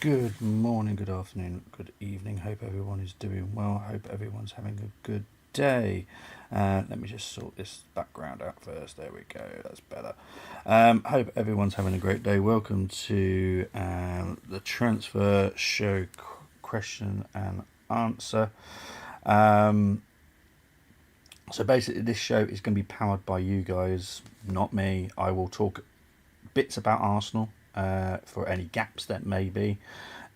Good morning, good afternoon, good evening. Hope everyone is doing well. Hope everyone's having a good day. Let me just sort this background out first. There we go. That's better. Hope everyone's having a great day. Welcome to the transfer show question and answer. So basically, this show is going to be powered by you guys, not me. I will talk bits about Arsenal for any gaps that may be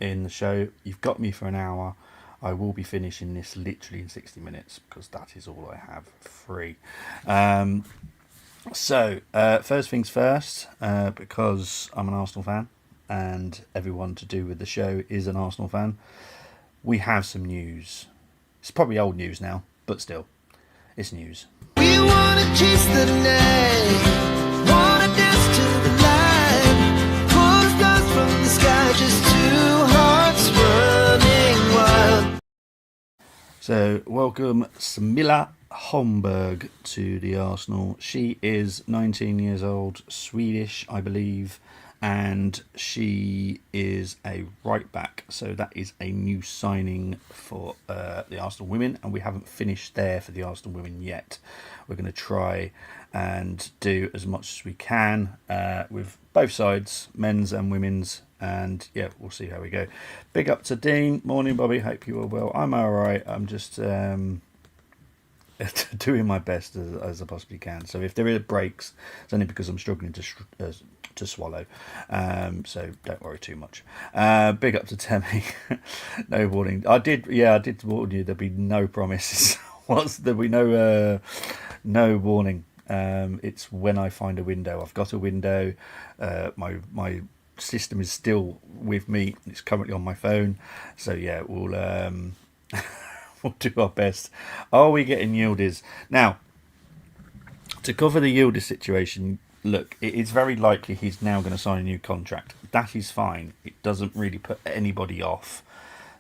in the show. You've got me for an hour. I will be finishing this literally in 60 minutes because that is all I have free. First things first, because I'm an Arsenal fan and everyone to do with the show is an Arsenal fan, we have some news. It's probably old news now, but still, it's news. We want to chase the night, want to dance to the light, pull stars from the sky, just two hearts running wild. So, welcome Smilla Holmberg to the Arsenal. She is 19 years old, Swedish, I believe, and she is a right back. So that is a new signing for the Arsenal women, and we haven't finished there for the Arsenal women yet. We're going to try and do as much as we can with both sides, men's and women's, and yeah, we'll see how we go. Big up to Dean. Morning, Bobby. Hope you are well. I'm all right. I'm just doing my best as I possibly can. So if there are breaks, it's only because I'm struggling to swallow. So don't worry too much. Big up to Temi. No warning. I did warn you there'd be no promises. There'll be no warning. It's when I find a window. I've got a window. My system is still with me. It's currently on my phone. So yeah, we'll we'll do our best. Are we getting Yildiz? Now, to cover the Yildiz situation, look, it is very likely he's now going to sign a new contract. That is fine. It doesn't really put anybody off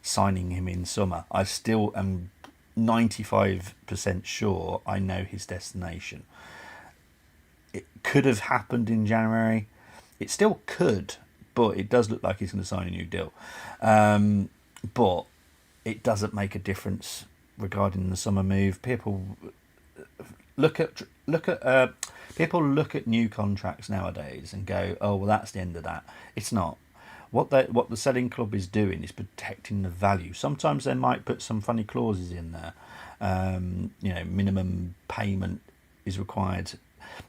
signing him in summer. I still am 95% sure I know his destination. It could have happened in January. It still could, but it does look like he's going to sign a new deal. But it doesn't make a difference regarding the summer move. People look at new contracts nowadays and go, "Oh, well, that's the end of that." It's not. What the selling club is doing is protecting the value. Sometimes they might put some funny clauses in there. Minimum payment is required.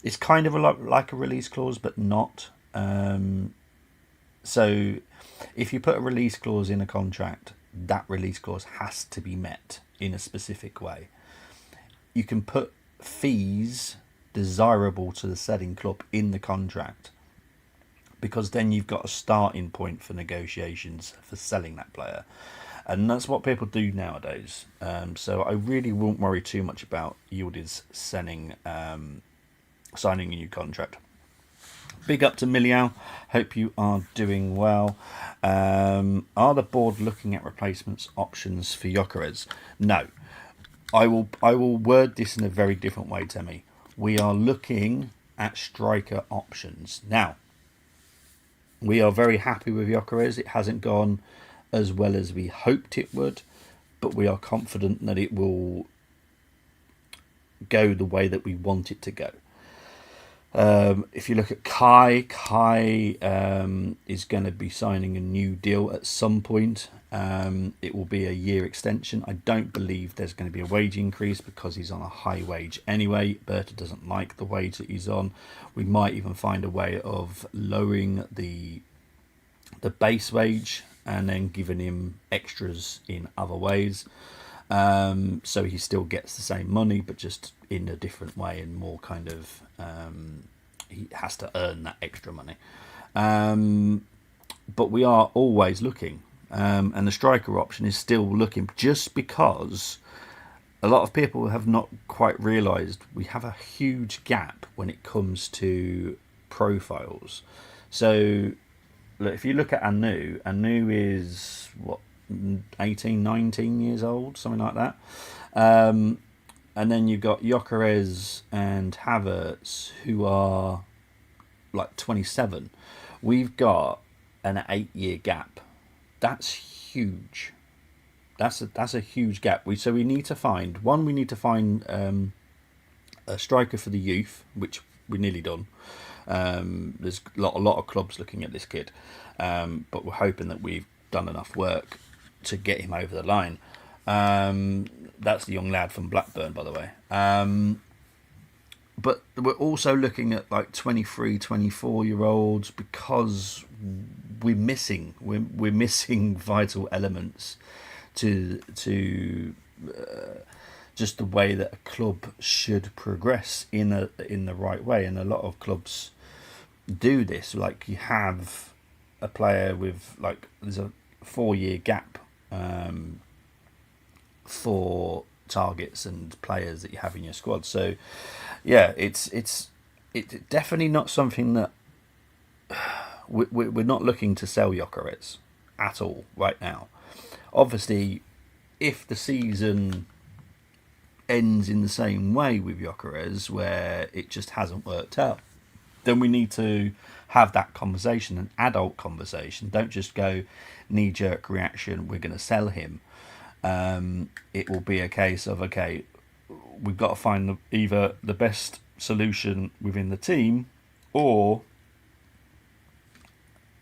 It's kind of like a release clause, but not. So if you put a release clause in a contract, that release clause has to be met in a specific way. You can put fees desirable to the selling club in the contract, because then you've got a starting point for negotiations for selling that player, and that's what people do nowadays. So I really won't worry too much about Yildiz signing a new contract. Big up to Miliao. Hope you are doing well. Are the board looking at replacements options for Gyökeres? No. I will word this in a very different way, Temi. We are looking at striker options. Now, we are very happy with Gyökeres. It hasn't gone as well as we hoped it would, but we are confident that it will go the way that we want it to go. If you look at Kai is going to be signing a new deal at some point. It will be a year extension. I don't believe there's going to be a wage increase because he's on a high wage anyway. Berta doesn't like the wage that he's on. We might even find a way of lowering the base wage and then giving him extras in other ways. So he still gets the same money, but just in a different way and more kind of he has to earn that extra money. But we are always looking, and the striker option is still looking, just because a lot of people have not quite realised we have a huge gap when it comes to profiles. So look, if you look at Anu is what, 18, 19 years old, something like that. And then you've got Gyökeres and Havertz, who are like 27. We've got an 8-year gap That's huge. That's a huge gap. We need to find one. We need to find a striker for the youth, which we're nearly done. There's a lot of clubs looking at this kid, but we're hoping that we've done enough work to get him over the line. That's the young lad from Blackburn, by the way. But we're also looking at like 23, 24-year-olds because we're missing vital elements to just the way that a club should progress in the right way, and a lot of clubs do this. Like, you have a player with, like, there's a 4-year gap for targets and players that you have in your squad. So yeah, it's definitely not something that we're not looking to sell Gyökeres at all right now. Obviously, if the season ends in the same way with Gyökeres, where it just hasn't worked out, then we need to have that conversation, an adult conversation. Don't just go knee-jerk reaction, we're going to sell him. It will be a case of, okay, we've got to find either the best solution within the team, or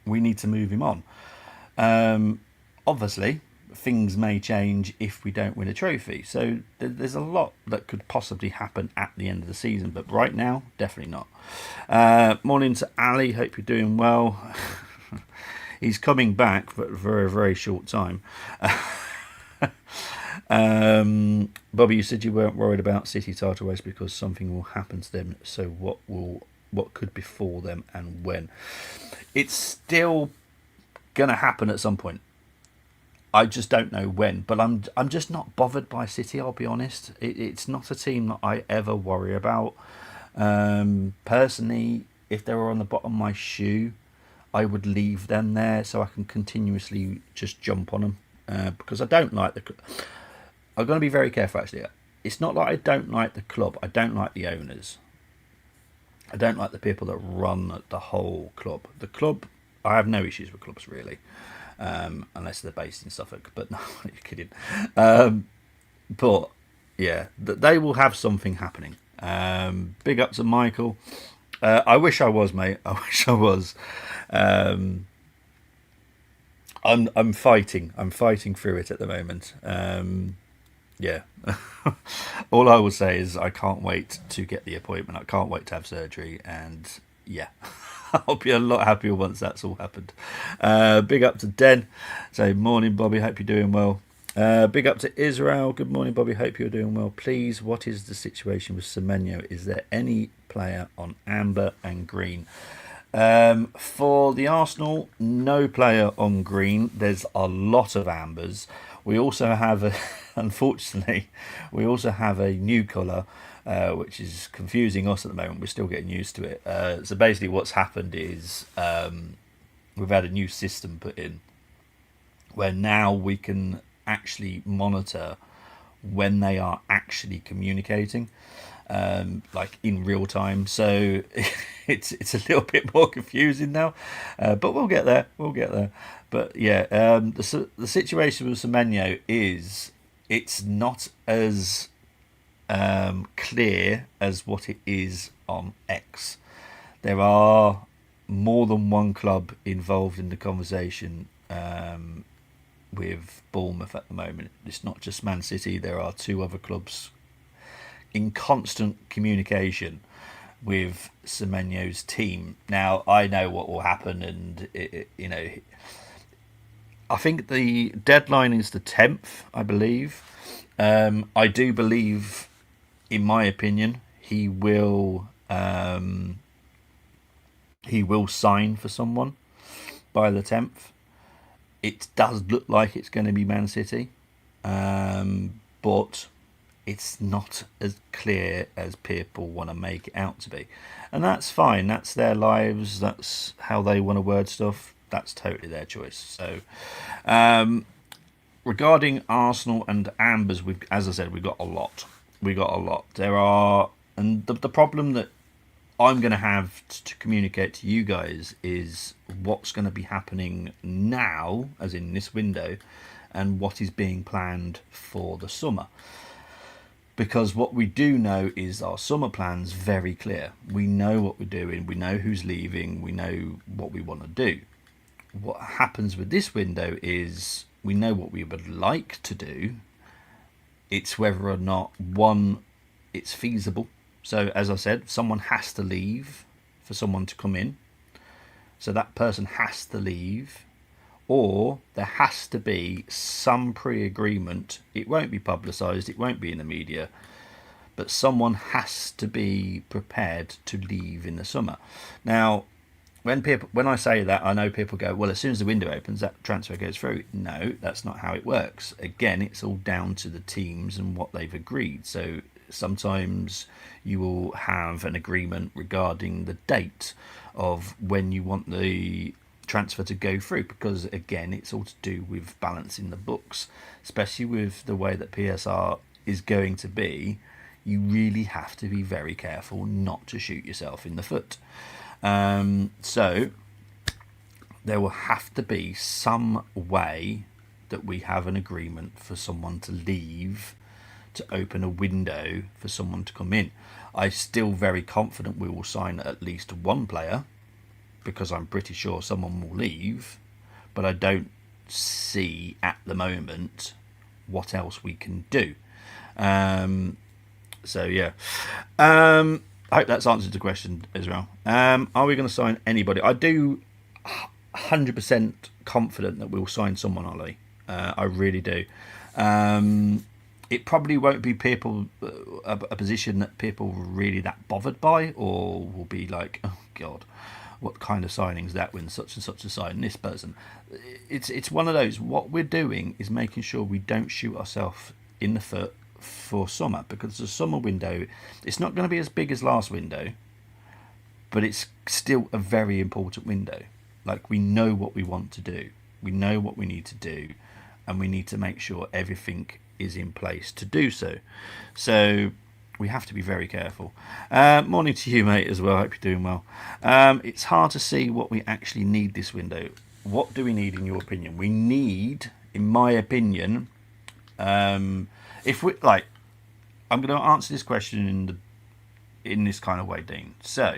we need to move him on. Obviously, things may change if we don't win a trophy. So there's a lot that could possibly happen at the end of the season, but right now, definitely not. Morning to Ali, hope you're doing well. He's coming back, but for a very short time. Bobby, you said you weren't worried about City title race because something will happen to them. So what could befall them and when? It's still gonna happen at some point. I just don't know when, but I'm just not bothered by City. I'll be honest. It's not a team that I ever worry about. Personally, if they were on the bottom of my shoe, I would leave them there so I can continuously just jump on them, because I don't like the. I'm going to be very careful, actually. It's not like I don't like the club. I don't like the owners. I don't like the people that run the whole club. The club, I have no issues with clubs, really, unless they're based in Suffolk. But no, you're kidding. But, yeah, they will have something happening. Big up to Michael. I wish I was, mate. I wish I was. I'm fighting. I'm fighting through it at the moment. Yeah. All I will say is I can't wait to get the appointment. I can't wait to have surgery, and yeah, I'll be a lot happier once that's all happened. Big up to Den. So, morning, Bobby. Hope you're doing well. Big up to Israel. Good morning, Bobby. Hope you're doing well. Please, what is the situation with Semenyo? Is there any player on amber and green? For the Arsenal, no player on green. There's a lot of ambers. We also have, unfortunately, we also have a new colour, which is confusing us at the moment. We're still getting used to it. So basically what's happened is we've had a new system put in where now we can actually monitor when they are actually communicating, like in real time. So it's a little bit more confusing now, but we'll get there. But yeah, the situation with Semenyo is it's not as clear as what it is on X. There are more than one club involved in the conversation with Bournemouth at the moment. It's not just Man City. There are 2 other clubs in constant communication with Semenyo's team. Now, I know what will happen, and I think the deadline is the 10th, I believe. I do believe, in my opinion, he will sign for someone by the 10th. It does look like it's going to be Man City, but it's not as clear as people want to make it out to be. And that's fine. That's their lives. That's how they want to word stuff. That's totally their choice. So, regarding Arsenal and ambers, as I said, we've got a lot. There are, and the problem that I'm going to have to communicate to you guys is what's going to be happening now, as in this window, and what is being planned for the summer. Because what we do know is our summer plan's very clear. We know what we're doing, we know who's leaving, we know what we want to do. What happens with this window is we know what we would like to do. It's whether or not, one, it's feasible. So as I said, someone has to leave for someone to come in. So that person has to leave, or there has to be some pre-agreement. It won't be publicised, it won't be in the media, but someone has to be prepared to leave in the summer. Now, when I say that, I know people go, well, as soon as the window opens, that transfer goes through. No, that's not how it works. Again, it's all down to the teams and what they've agreed. So sometimes you will have an agreement regarding the date of when you want the transfer to go through, because again, it's all to do with balancing the books, especially with the way that PSR is going to be. You really have to be very careful not to shoot yourself in the foot. So there will have to be some way that we have an agreement for someone to leave, to open a window for someone to come in. I'm still very confident we will sign at least one player, because I'm pretty sure someone will leave, but I don't see at the moment what else we can do. So yeah, I hope that's answered the question, Israel. Are we going to sign anybody? I do 100% confident that we'll sign someone, Ollie. I really do. It probably won't be people a position that people are really that bothered by, or will be like, oh God, what kind of signings that when such and such a sign this person. It's one of those. What we're doing is making sure we don't shoot ourselves in the foot for summer, because the summer window, it's not going to be as big as last window, but it's still a very important window. Like, we know what we want to do, we know what we need to do, and we need to make sure everything is in place to do so. So we have to be very careful. Morning to you, mate, as well. Hope you're doing well. It's hard to see what we actually need this window. What do we need, in your opinion? We need, in my opinion, if we like, I'm going to answer this question in this kind of way, Dean. So,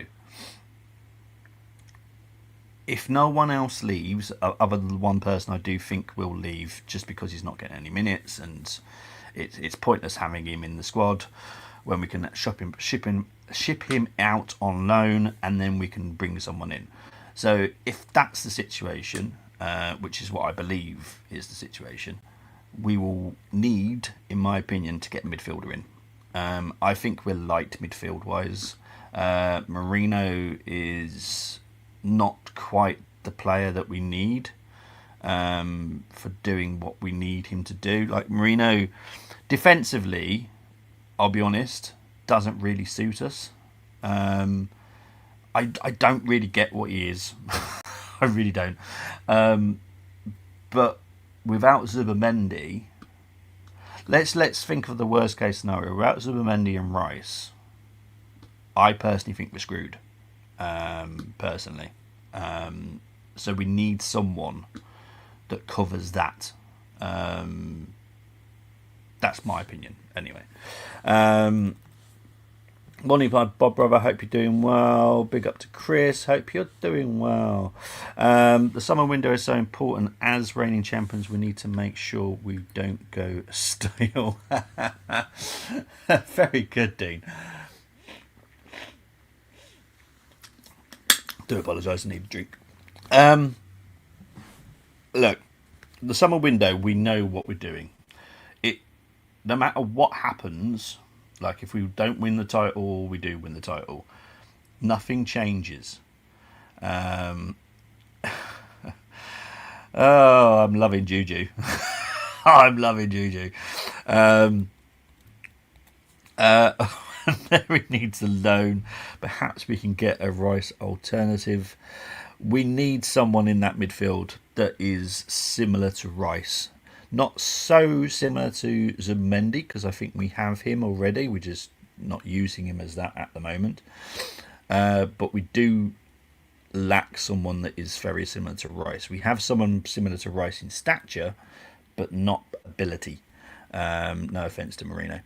if no one else leaves, other than the one person I do think will leave, just because he's not getting any minutes, and it's pointless having him in the squad when we can ship him out on loan, and then we can bring someone in. So, if that's the situation, which is what I believe is the situation, we will need, in my opinion, to get a midfielder in. I think we're light midfield wise. Marino is not quite the player that we need for doing what we need him to do. Like, Marino, defensively, I'll be honest, doesn't really suit us. I don't really get what he is. I really don't. But without Zubimendi, let's think of the worst case scenario. Without Zubimendi and Rice, I personally think we're screwed. Personally, so we need someone that covers that. That's my opinion, anyway. Morning, Bob brother. Hope you're doing well. Big up to Chris. Hope you're doing well. The summer window is so important. As reigning champions, we need to make sure we don't go stale. Very good, Dean. Do apologise, I need a drink. Look, the summer window, we know what we're doing. No matter what happens, like if we don't win the title or we do win the title, nothing changes. Oh, I'm loving Juju. I'm loving Juju. Nwaneri needs a loan. Perhaps we can get a Rice alternative. We need someone in that midfield that is similar to Rice. Not so similar to Zubimendi, because I think we have him already. We're just not using him as that at the moment. but we do lack someone that is very similar to Rice. We have someone similar to Rice in stature, but not ability. No offense to Marino.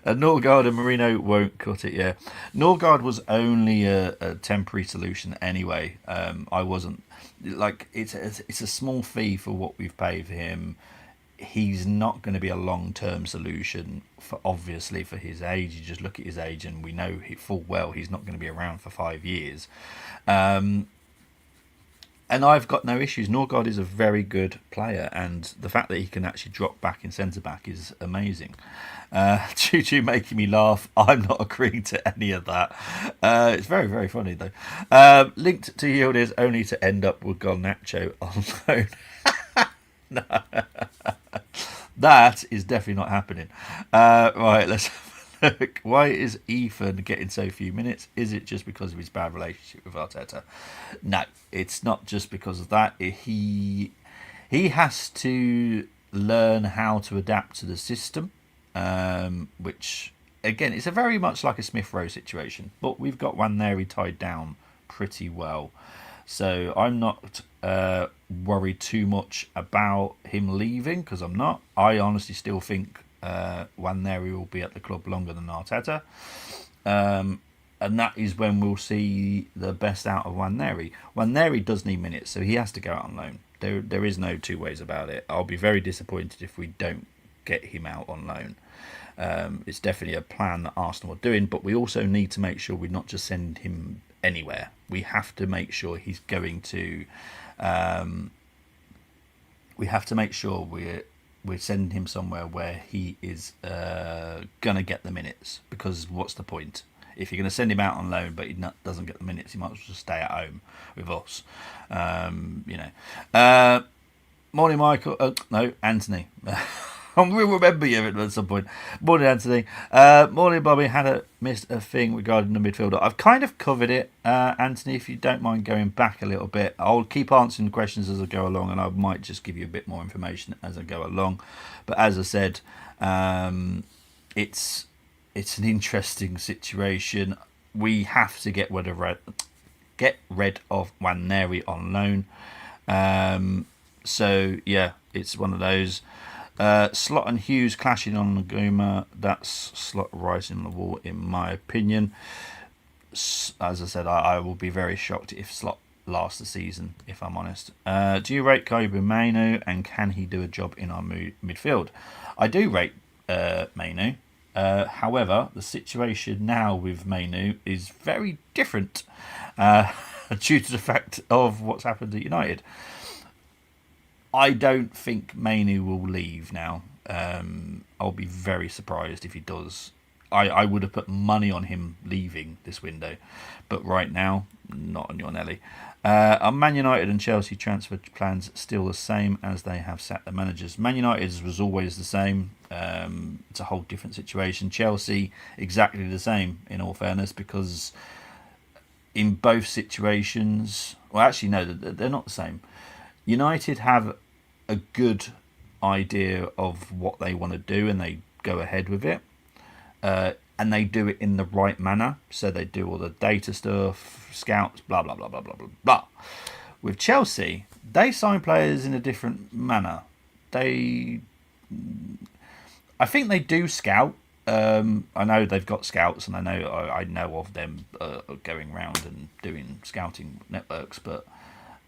Norgard and Marino won't cut it. Yeah, Norgard was only a temporary solution anyway. I wasn't like it's a small fee for what we've paid for him. He's not going to be a long-term solution for obviously for his age. You just look at his age, and we know full well he's not going to be around for 5 years. And I've got no issues. Norgard is a very good player, and the fact that he can actually drop back in centre back is amazing. Choo making me laugh. I'm not agreeing to any of that. It's very, very funny though. Linked to Yildiz only to end up with Garnacho on loan. No. That is definitely not happening. Right, let's look. Why is Ethan getting so few minutes? Is it just because of his bad relationship with Arteta? No, it's not just because of that. He has to learn how to adapt to the system, which again it's a very much like a Smith Rowe situation, but we've got Nwaneri tied down pretty well, so I'm not worried too much about him leaving, because I'm not. I honestly still think Nwaneri will be at the club longer than Arteta, and that is when we'll see the best out of Nwaneri. Nwaneri does need minutes, so he has to go out on loan. There is no two ways about it. I'll be very disappointed if we don't get him out on loan. It's definitely a plan that Arsenal are doing, but we also need to make sure we're not just sending him anywhere. We have to make sure he's going to. We have to make sure we're sending him somewhere where he is gonna get the minutes. Because what's the point if you're going to send him out on loan, but he doesn't get the minutes? He might as well just stay at home with us. Morning, Michael. No, Anthony. We'll remember you at some point. Morning, Anthony. Morning, Bobby. Had missed a thing regarding the midfielder. I've kind of covered it, Anthony. If you don't mind going back a little bit, I'll keep answering questions as I go along, and I might just give you a bit more information as I go along. But as I said, it's an interesting situation. We have to get rid of Nwaneri on loan. So yeah, it's one of those. Slot and Hughes clashing on Naguma. That's Slot rising the wall, in my opinion. As I said, I will be very shocked if Slot lasts the season, if I'm honest. Do you rate Kobe Mainu, and can he do a job in our midfield? I do rate Mainu. However, the situation now with Mainu is very different due to the fact of what's happened at United. I don't think Mainu will leave now. I'll be very surprised if he does. I would have put money on him leaving this window, but right now, not on Nwaneri. Are Man United and Chelsea transfer plans still the same as they have sacked the managers? Man United's was always the same. It's a whole different situation. Chelsea, exactly the same, in all fairness, because in both situations... Well, actually, no, they're not the same. United have a good idea of what they want to do, and they go ahead with it. And they do it in the right manner. So they do all the data stuff, scouts, blah, blah, blah, blah, blah, blah, blah. With Chelsea, they sign players in a different manner. I think they do scout. I know they've got scouts, and I know of them going around and doing scouting networks, but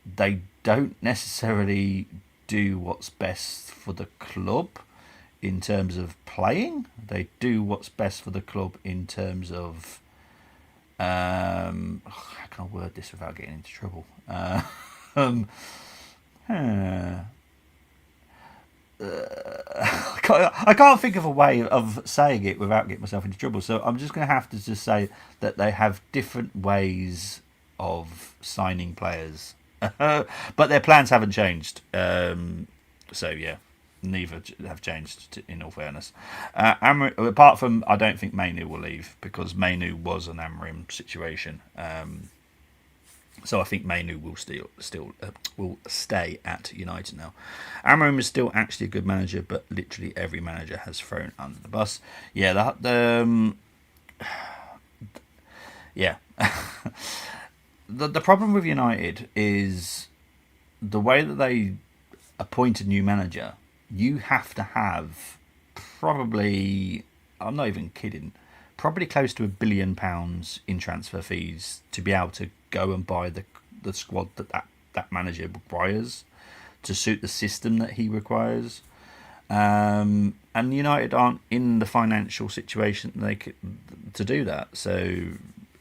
they don't necessarily do what's best for the club in terms of playing. They do what's best for the club in terms of how can I word this without getting into trouble? I can't think of a way of saying it without getting myself into trouble, so I'm just going to have to just say that they have different ways of signing players. But their plans haven't changed. So yeah, neither have changed, in all fairness. Apart from, I don't think Mainu will leave, because Mainu was an Amorim situation. So I think Mainu will will stay at United now. Amorim is still actually a good manager, but literally every manager has thrown under the bus. Yeah, yeah. The problem with United is the way that they appoint a new manager. You have to have probably, I'm not even kidding, probably close to £1 billion in transfer fees to be able to go and buy the squad that manager requires to suit the system that he requires. And United aren't in the financial situation they could, to do that. So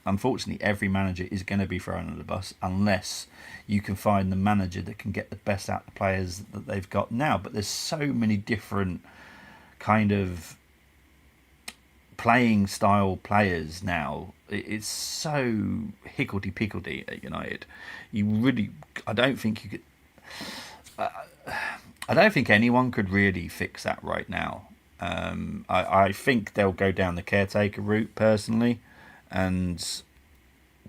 unfortunately, every manager is going to be thrown under the bus unless you can find the manager that can get the best out of the players that they've got now. But there's so many different kind of playing style players now. It's so higgledy-piggledy at United. I don't think you could. I don't think anyone could really fix that right now. I think they'll go down the caretaker route personally, and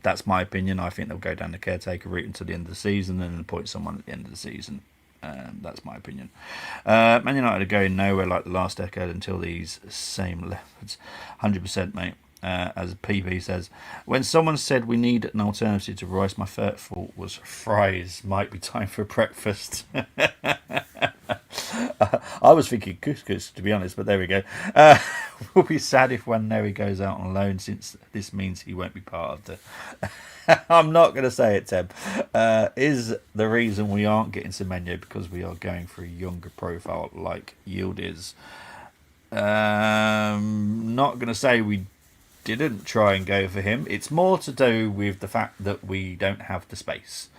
that's my opinion. I think they'll go down the caretaker route until the end of the season and then appoint someone at the end of the season. That's my opinion. Man United are going nowhere like the last decade until these same levels. 100%, mate. As PP says, when someone said we need an alternative to rice, my first thought was fries. Might be time for breakfast. I was thinking couscous, to be honest, but there we go. We'll be sad if Nwaneri goes out on loan, since this means he won't be part of the. I'm not going to say it, Teb. Is the reason we aren't getting Semenyo because we are going for a younger profile like Yildiz? Not going to say we didn't try and go for him. It's more to do with the fact that we don't have the space.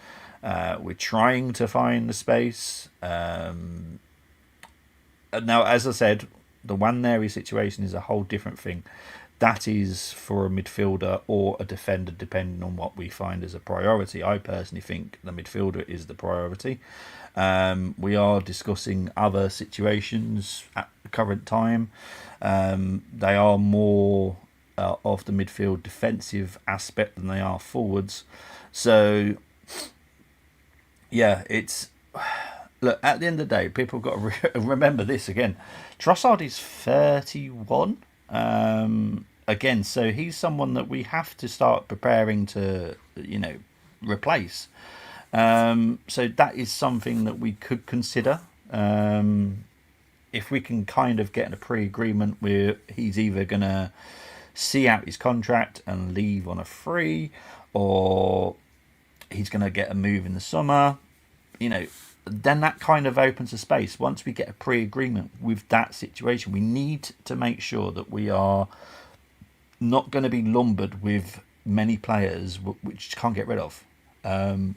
We're trying to find the space. Now, as I said, the Nwaneri situation is a whole different thing. That is for a midfielder or a defender, depending on what we find as a priority. I personally think the midfielder is the priority. We are discussing other situations at the current time. They are more of the midfield defensive aspect than they are forwards. So, yeah, it's... Look, at the end of the day, people have got to remember this again. Trossard is 31. Again, so he's someone that we have to start preparing to, replace. So that is something that we could consider. If we can kind of get in a pre-agreement where he's either going to see out his contract and leave on a free, or he's going to get a move in the summer, then that kind of opens a space. Once we get a pre-agreement with that situation, we need to make sure that we are not going to be lumbered with many players which can't get rid of. And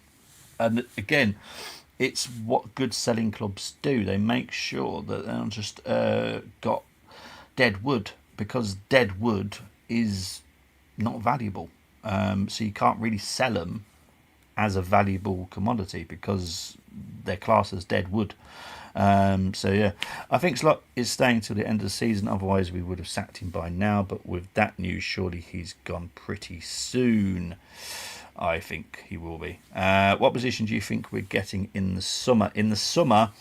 again, it's what good selling clubs do. They make sure that they're not just got dead wood, because dead wood is not valuable. So you can't really sell them as a valuable commodity because they're classed as dead wood. So yeah, I think Slot is staying till the end of the season. Otherwise, we would have sacked him by now. But with that news, surely he's gone pretty soon. I think he will be. What position do you think we're getting in the summer? In the summer,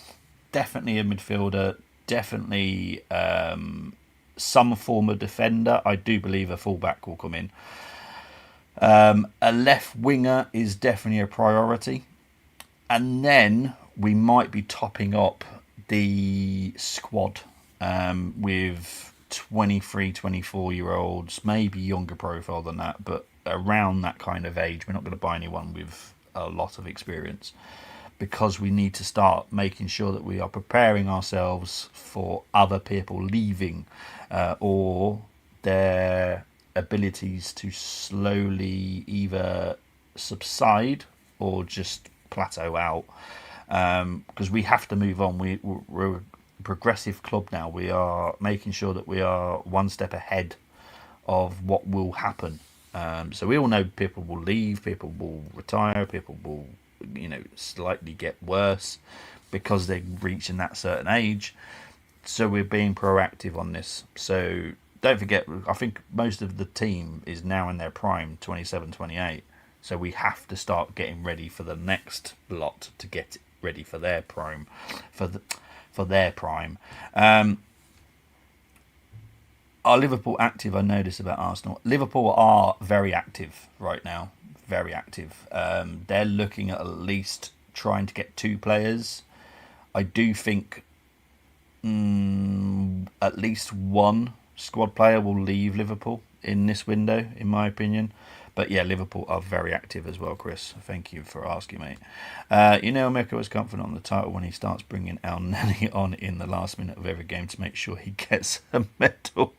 definitely a midfielder. Definitely some form of defender. I do believe a fullback will come in. A left winger is definitely a priority. And then we might be topping up the squad with 23, 24-year-olds, maybe younger profile than that, but around that kind of age. We're not going to buy anyone with a lot of experience, because we need to start making sure that we are preparing ourselves for other people leaving or their abilities to slowly either subside or just plateau out, because we have to move on. We're a progressive club now. We are making sure that we are one step ahead of what will happen. So we all know people will leave, people will retire, people will slightly get worse because they're reaching that certain age. So we're being proactive on this. So don't forget, I think most of the team is now in their prime, 27, 28. So we have to start getting ready for the next lot to get ready for their prime, for their prime. Are Liverpool active? I know this about Arsenal. Liverpool are very active right now. Very active. They're looking at least trying to get 2 players. I do think at least 1 squad player will leave Liverpool in this window, in my opinion. But yeah, Liverpool are very active as well, Chris. Thank you for asking, mate. Mecca was confident on the title when he starts bringing El Nani on in the last minute of every game to make sure he gets a medal.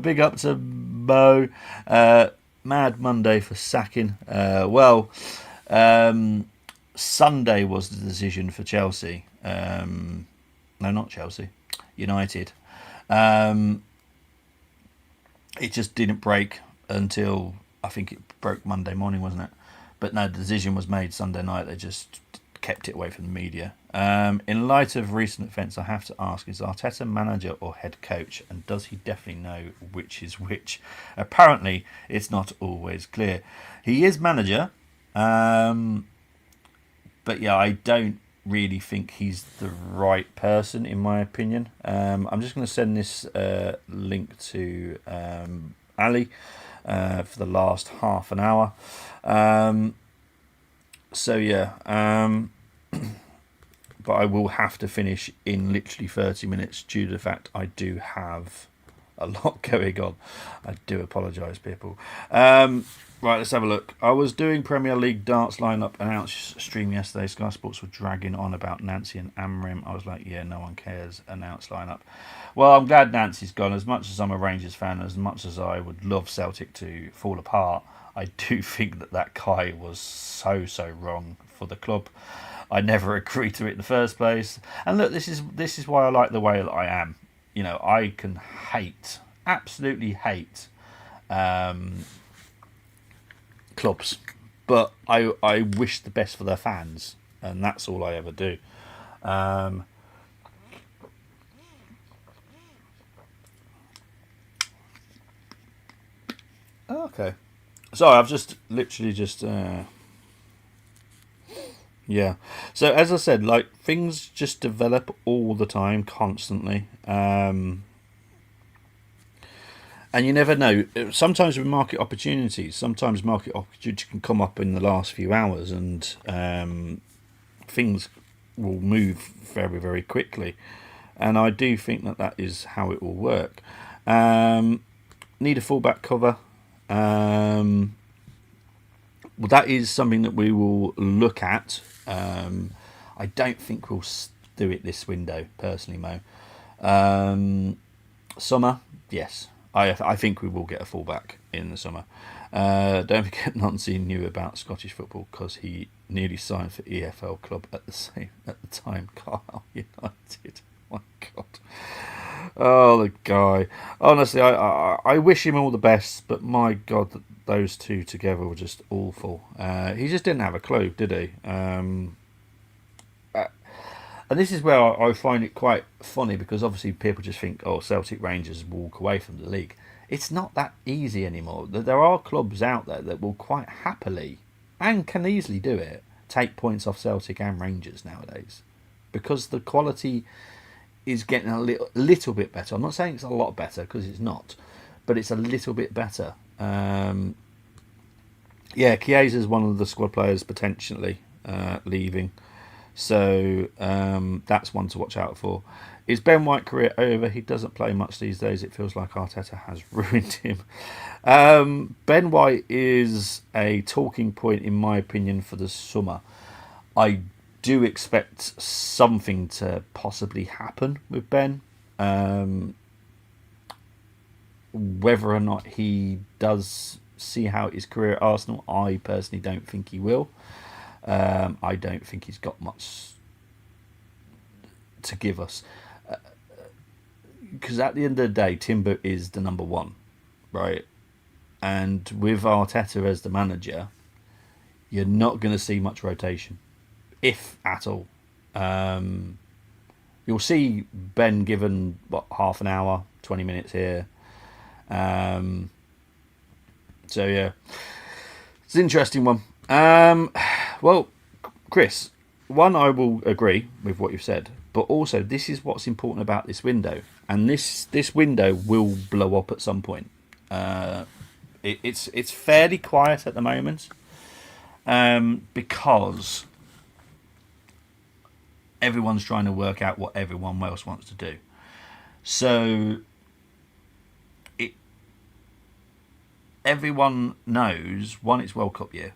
Big up to Mo. Mad Monday for sacking. Sunday was the decision for Chelsea. No, not Chelsea. United. It just didn't break until I think it broke Monday morning, wasn't it? But no, the decision was made Sunday night. They just kept it away from the media. In light of recent events, I have to ask, is Arteta manager or head coach? And does he definitely know which is which? Apparently, it's not always clear. He is manager. But yeah, I don't really think he's the right person, in my opinion. I'm just going to send this link to Ali for the last half an hour. But I will have to finish in literally 30 minutes due to the fact I do have a lot going on. I do apologise, people. Right, let's have a look. I was doing Premier League darts lineup announce stream yesterday. Sky Sports were dragging on about Nancy and Amrim. I was like, yeah, no one cares. Announce lineup. Well, I'm glad Nancy's gone. As much as I'm a Rangers fan, as much as I would love Celtic to fall apart, I do think that guy was so wrong for the club. I never agreed to it in the first place. And look, this is why I like the way that I am. You know, I can absolutely hate clubs, but I wish the best for their fans, and that's all I ever do. Okay, so I've just literally yeah. So as I said, like, things just develop all the time, constantly. And you never know. Sometimes with market opportunities, can come up in the last few hours, and things will move very, very quickly. And I do think that is how it will work. Need a fullback cover. Well, that is something that we will look at. I don't think we'll do it this window, personally, Mo. Summer, yes. I think we will get a fullback in the summer. Don't forget, Nancy knew about Scottish football because he nearly signed for EFL club at the time. Carlisle United. My God. Oh, the guy. Honestly, I wish him all the best, but my God, those two together were just awful. He just didn't have a clue, did he? And this is where I find it quite funny, because obviously people just think, oh, Celtic Rangers walk away from the league. It's not that easy anymore. There are clubs out there that will quite happily, and can easily do it, take points off Celtic and Rangers nowadays, because the quality is getting a little bit better. I'm not saying it's a lot better, because it's not, but it's a little bit better. Chiesa is one of the squad players potentially leaving. So that's one to watch out for. Is Ben White career over? He doesn't play much these days. It feels like Arteta has ruined him. Ben White is a talking point, in my opinion, for the summer. I do expect something to possibly happen with Ben. Whether or not he does see out his career at Arsenal, I personally don't think he will. I don't think he's got much to give us, because at the end of the day, Timber is the number one, right? And with Arteta as the manager, you're not going to see much rotation, if at all. You'll see Ben given half an hour, 20 minutes here. So yeah, it's an interesting one. Well, Chris, one, I will agree with what you've said, But also, this is what's important about this window, and this window will blow up at some point. It's fairly quiet at the moment, because everyone's trying to work out what everyone else wants to do. So everyone knows, one, it's World Cup year.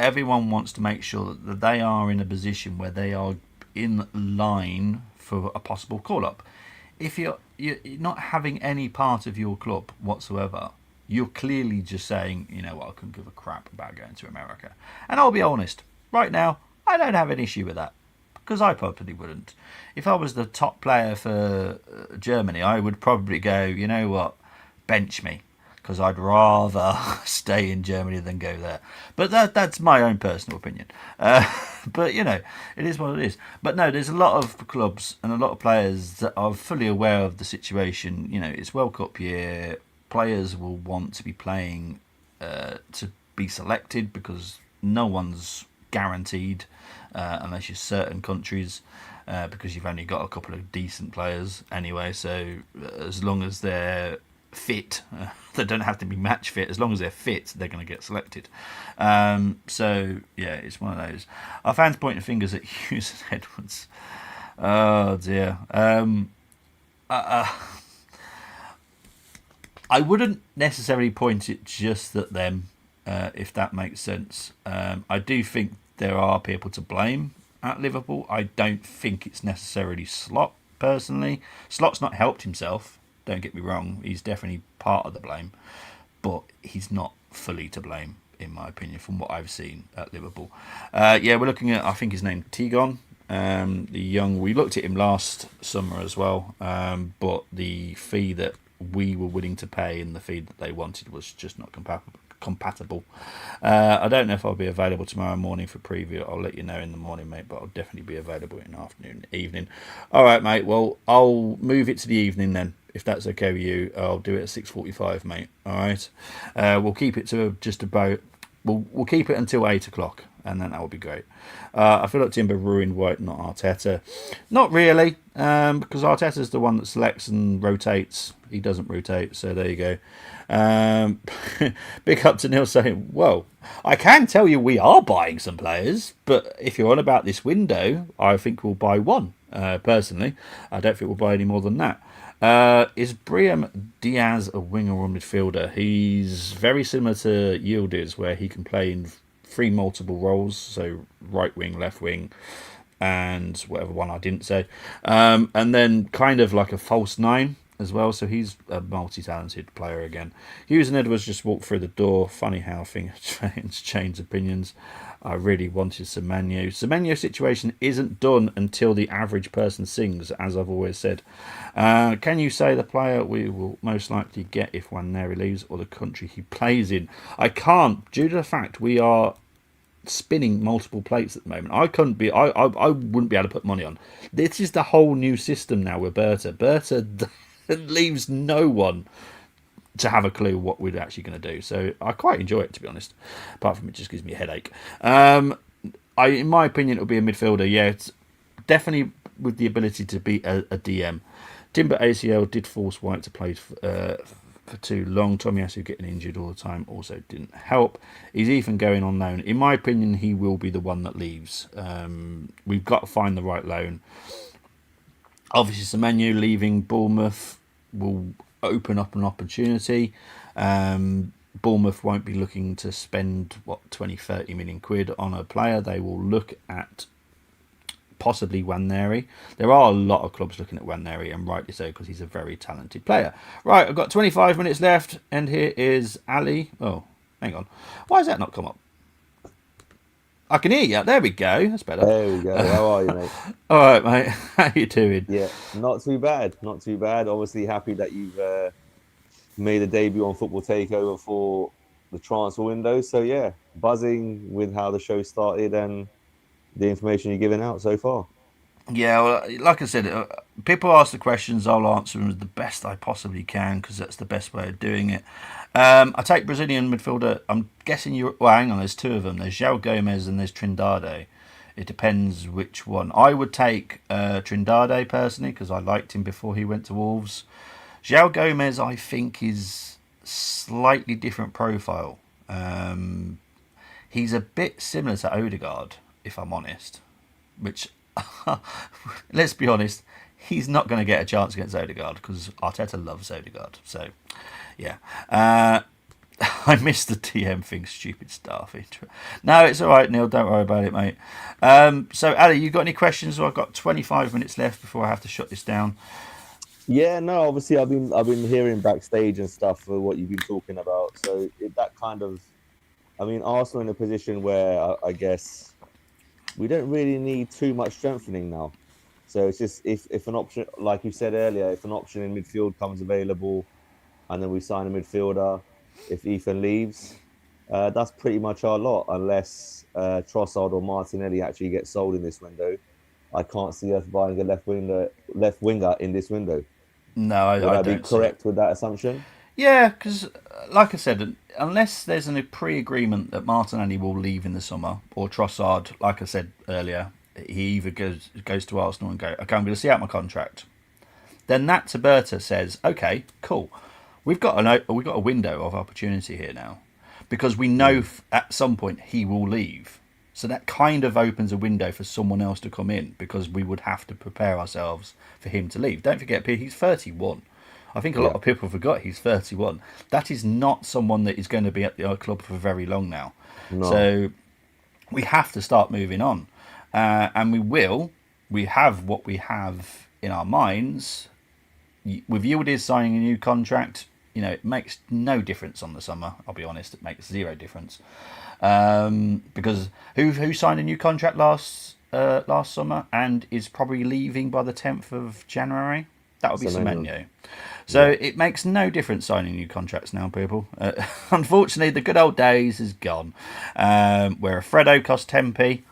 Everyone wants to make sure that they are in a position where they are in line for a possible call-up. If you're not having any part of your club whatsoever, you're clearly just saying, you know what, I couldn't give a crap about going to America. And I'll be honest, right now, I don't have an issue with that, because I probably wouldn't. If I was the top player for Germany, I would probably go, you know what, bench me, because I'd rather stay in Germany than go there. But that's my own personal opinion. But, you know, it is what it is. But no, there's a lot of clubs and a lot of players that are fully aware of the situation. You know, it's World Cup year. Players will want to be playing to be selected, because no one's guaranteed unless you're certain countries, because you've only got a couple of decent players anyway. So as long as they're fit, they don't have to be match fit. As long as they're fit, they're going to get selected. So yeah, it's one of those. Our fans pointing fingers at Hughes and Edwards. Oh dear. I wouldn't necessarily point it just at them, if that makes sense. I do think there are people to blame at Liverpool. I don't think it's necessarily Slot, personally. Slot's not helped himself, don't get me wrong. He's definitely part of the blame, but he's not fully to blame, in my opinion, from what I've seen at Liverpool. Yeah, we're looking at, I think his name, Tigon. The young, we looked at him last summer as well, but the fee that we were willing to pay and the fee that they wanted was just not compatible. I don't know if I'll be available tomorrow morning for preview. I'll let you know in the morning, mate, but I'll definitely be available in the afternoon, evening. All right, mate, well, I'll move it to the evening then, if that's okay with you. I'll do it at 6:45, mate. All right, we'll keep it to just about, we'll keep it until 8 o'clock, and then that will be great. I feel like Timber ruined White, not Arteta. Not really, because Arteta's the one that selects and rotates. He doesn't rotate, so there you go. Big up to Neil saying, well, I can tell you we are buying some players, but if you're on about this window, I think we'll buy one, personally. I don't think we'll buy any more than that. Is Brahim Diaz a winger or midfielder? He's very similar to Yildiz, where he can play in 3 multiple roles, so right wing, left wing, and whatever one I didn't say, and then kind of like a false 9 as well, so he's a multi-talented player again. Hughes and Edwards just walked through the door. Funny how things change opinions. I really wanted Semenyo. Semenyo situation isn't done until the average person sings, as I've always said. Can you say the player we will most likely get if Nwaneri leaves, or the country he plays in? I can't, due to the fact we are spinning multiple plates at the moment. I wouldn't be able to put money on. This is the whole new system now with Berta. Berta leaves no one to have a clue what we're actually going to do. So I quite enjoy it, to be honest. Apart from it just gives me a headache. In my opinion, it'll be a midfielder. Yeah, it's definitely with the ability to be a DM. Timber ACL did force White to play for too long. Tomiyasu getting injured all the time also didn't help. He's even going on loan. In my opinion, he will be the one that leaves. We've got to find the right loan. Obviously, Semenyo leaving Bournemouth will open up an opportunity. Bournemouth won't be looking to spend 20-30 million quid on a player. They will look at possibly Nwaneri. There are a lot of clubs looking at Nwaneri, and rightly so, because he's a very talented player. Right, I've got 25 minutes left, and here is Ali. Oh, hang on. Why has that not come up? I can hear you. There we go. That's better. There we go. How are you, mate? All right, mate. How you doing? Yeah, not too bad. Not too bad. Obviously happy that you've made a debut on Football Takeover for the transfer window. So yeah, buzzing with how the show started and the information you're giving out so far. Yeah, well, like I said, people ask the questions, I'll answer them the best I possibly can, because that's the best way of doing it. I take Brazilian midfielder. I'm guessing you. Well, hang on. There's 2 of them. There's João Gomez and there's Trindade. It depends which one. I would take Trindade personally because I liked him before he went to Wolves. João Gomez, I think, is slightly different profile. He's a bit similar to Odegaard, if I'm honest. Which, let's be honest, he's not going to get a chance against Odegaard because Arteta loves Odegaard. So, yeah. I missed the TM thing, stupid stuff. No, it's all right, Neil. Don't worry about it, mate. So, Ali, you got any questions? Well, I've got 25 minutes left before I have to shut this down. Yeah, no. Obviously, I've been hearing backstage and stuff for what you've been talking about. So that kind of, I mean, Arsenal in a position where I guess we don't really need too much strengthening now. So it's just if an option, like you said earlier, if an option in midfield comes available, and then we sign a midfielder, if Ethan leaves, that's pretty much our lot. Unless Trossard or Martinelli actually get sold in this window, I can't see us buying a left winger in this window. No, I Would I be don't correct with that assumption? Yeah, because like I said, unless there's a pre-agreement that Martinelli will leave in the summer, or Trossard, like I said earlier, he either goes to Arsenal and go, okay, I'm going to see out my contract. Then that to Berta says, okay, cool, we've got a window of opportunity here now, because we know at some point he will leave. So that kind of opens a window for someone else to come in, because we would have to prepare ourselves for him to leave. Don't forget, he's 31. I think a lot of people forgot he's 31. That is not someone that is going to be at the club for very long now. No. So we have to start moving on. And we will. We have what we have in our minds. With Yildiz signing a new contract, it makes no difference on the summer. I'll be honest, it makes zero difference. Because who signed a new contract last summer and is probably leaving by the 10th of January? That would be Semenyo. So it makes no difference signing new contracts now, people. Unfortunately, the good old days is gone. Where a Fredo cost 10p.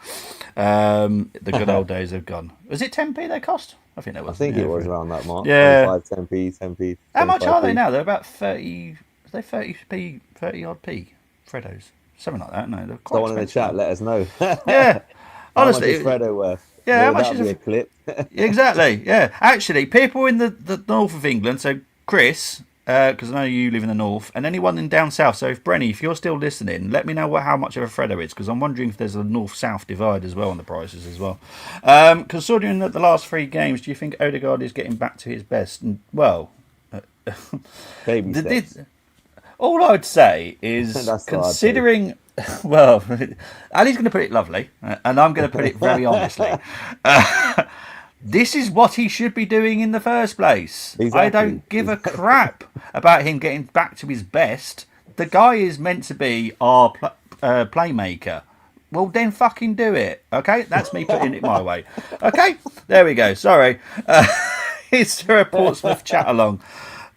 The good old days have gone. Was it 10p they cost? I think that was. I think it was around that mark. Yeah. 25, 10p. How much are they now? They're about 30. Are they 30p, 30 odd p? Fredos. Something like that. No, they're quite Someone in the chat, let us know. Yeah. Honestly. How much is Fredo worth? Yeah, how much is a clip? Exactly, yeah. Actually, people in the north of England, so Chris, because I know you live in the north, and anyone in down south, so if Brenny, if you're still listening, let me know how much of a Freddo is, because I'm wondering if there's a north-south divide as well on the prices as well. Considering that the last 3 games, do you think Odegaard is getting back to his best? And, well, baby steps. All I would say is, considering... Well, Ali's going to put it lovely, and I'm going to put it very honestly. This is what he should be doing in the first place. Exactly. I don't give a crap about him getting back to his best. The guy is meant to be our playmaker. Well, then fucking do it, okay? That's me putting it my way. Okay? There we go. Sorry. It's a Portsmouth chat along.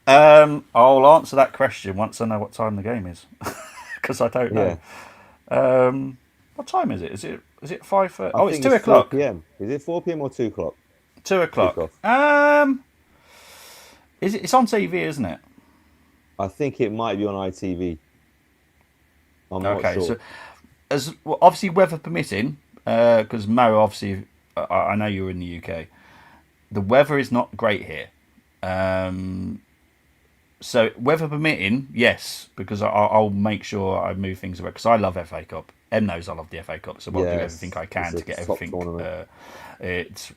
I'll answer that question once I know what time the game is, because I don't know. What time is it? Is it 5:30? Oh, it's 2 o'clock. 4 p.m. Is it 4 p.m. or 2 o'clock? 2 o'clock. Is it? It's on TV, isn't it? I think it might be on ITV. I'm not sure. So, obviously weather permitting, because Mo, obviously, I know you're in the UK. The weather is not great here. So weather permitting, yes, because I'll make sure I move things around, because I love FA Cup. Em knows I love the FA Cup, so I'll do everything I can to get everything. It's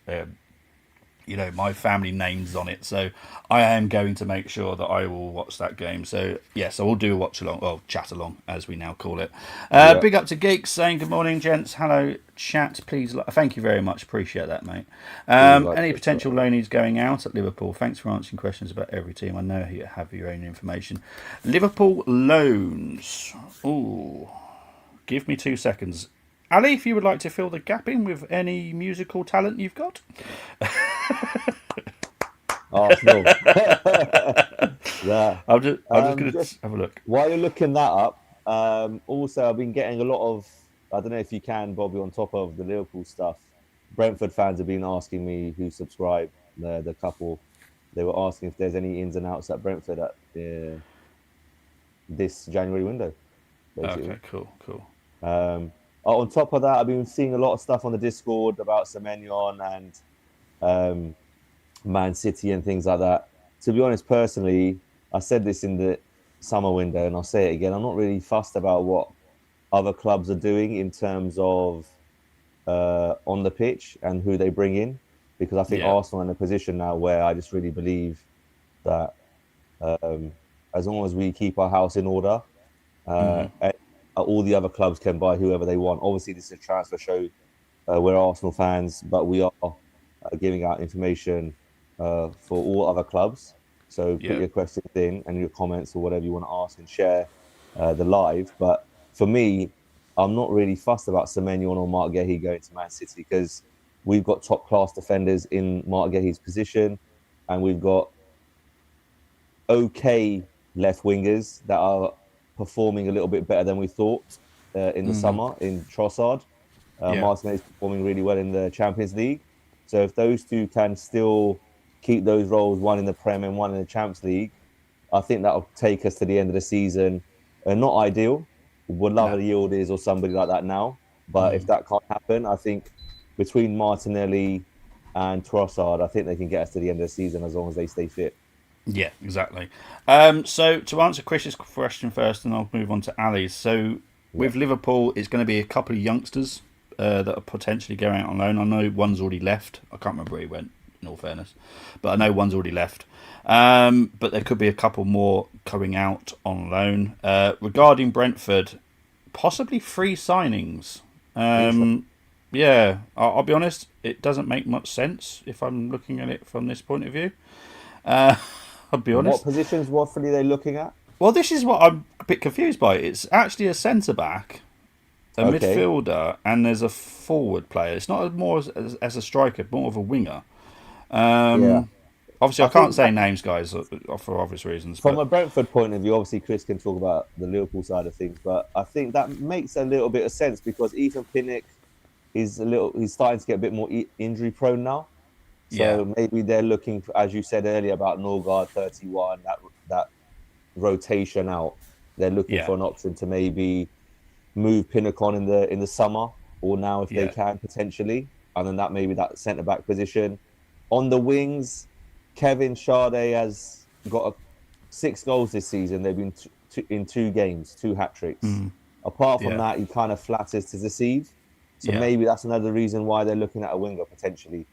my family name's on it, so I am going to make sure that I will watch that game. So yes, I will do a watch along, well, chat along as we now call it. Big up to Geeks saying good morning, gents. Hello, chat. Please, thank you very much. Appreciate that, mate. Any potential loanees going out at Liverpool? Thanks for answering questions about every team. I know you have your own information. Liverpool loans. Ooh, give me 2 seconds. Ali, if you would like to fill the gap in with any musical talent you've got. Arsenal. Yeah. I'm just going to have a look. While you're looking that up, also I've been getting a lot of, I don't know if you can, Bobby, on top of the Liverpool stuff, Brentford fans have been asking me who subscribe, the couple, they were asking if there's any ins and outs at Brentford at this January window. Basically. Okay, cool. On top of that, I've been seeing a lot of stuff on the Discord about Semenyo and um, Man City and things like that. To be honest, personally, I said this in the summer window, and I'll say it again. I'm not really fussed about what other clubs are doing in terms of on the pitch and who they bring in, because I think Yeah. Arsenal are in a position now where I just really believe that um, as long as we keep our house in order, Hmm. all the other clubs can buy whoever they want. Obviously, this is a transfer show. We're Arsenal fans, but we are giving out information for all other clubs. So put Yeah. your questions in and your comments or whatever you want to ask and share the live. But for me, I'm not really fussed about Semenyo or Mark Guehi going to Man City because we've got top class defenders in Mark Guehi's position, and we've got okay left wingers that are performing a little bit better than we thought in the Hmm. summer in Trossard. Yeah. Martinelli is performing really well in the Champions League. So if those two can still keep those roles, one in the Prem and one in the Champions League, I think that'll take us to the end of the season. Not ideal. Would love No. a Yildiz or somebody like that now. But if that can't happen, I think between Martinelli and Trossard, I think they can get us to the end of the season as long as they stay fit. Yeah, exactly. So to answer Chris's question first, and I'll move on to Ali's. So Yeah. with Liverpool, it's going to be a couple of youngsters that are potentially going out on loan. I know one's already left. I can't remember where he went, in all fairness, but I know one's already left. But there could be a couple more coming out on loan. Regarding Brentford, possibly free signings. Interesting. Yeah, I'll be honest. It doesn't make much sense if I'm looking at it from this point of view. Uh, I'll be What honest. positions roughly are they looking at? Well, this is what I'm a bit confused by. It's actually a centre back, a Okay. midfielder, and there's a forward player. It's not more as a striker, more of a winger. Yeah. Obviously, I I can't think say that names, guys, for obvious reasons. from But a Brentford point of view, obviously Chris can talk about the Liverpool side of things, but I think that makes a little bit of sense because Ethan Pinnock he's starting to get a bit more injury prone now. yeah, So maybe they're looking for, as you said earlier about Norgard 31, that rotation out. They're looking yeah, for an option to maybe move Pinnock on in the summer or now if they yeah, can potentially, and then that maybe that centre back position. On the wings, Kevin Sade has got 6 goals this season. They've been in 2 games, 2 hat tricks. Apart from yeah, that, he kind of flatters to deceive. So yeah. maybe that's another reason why they're looking at a winger potentially.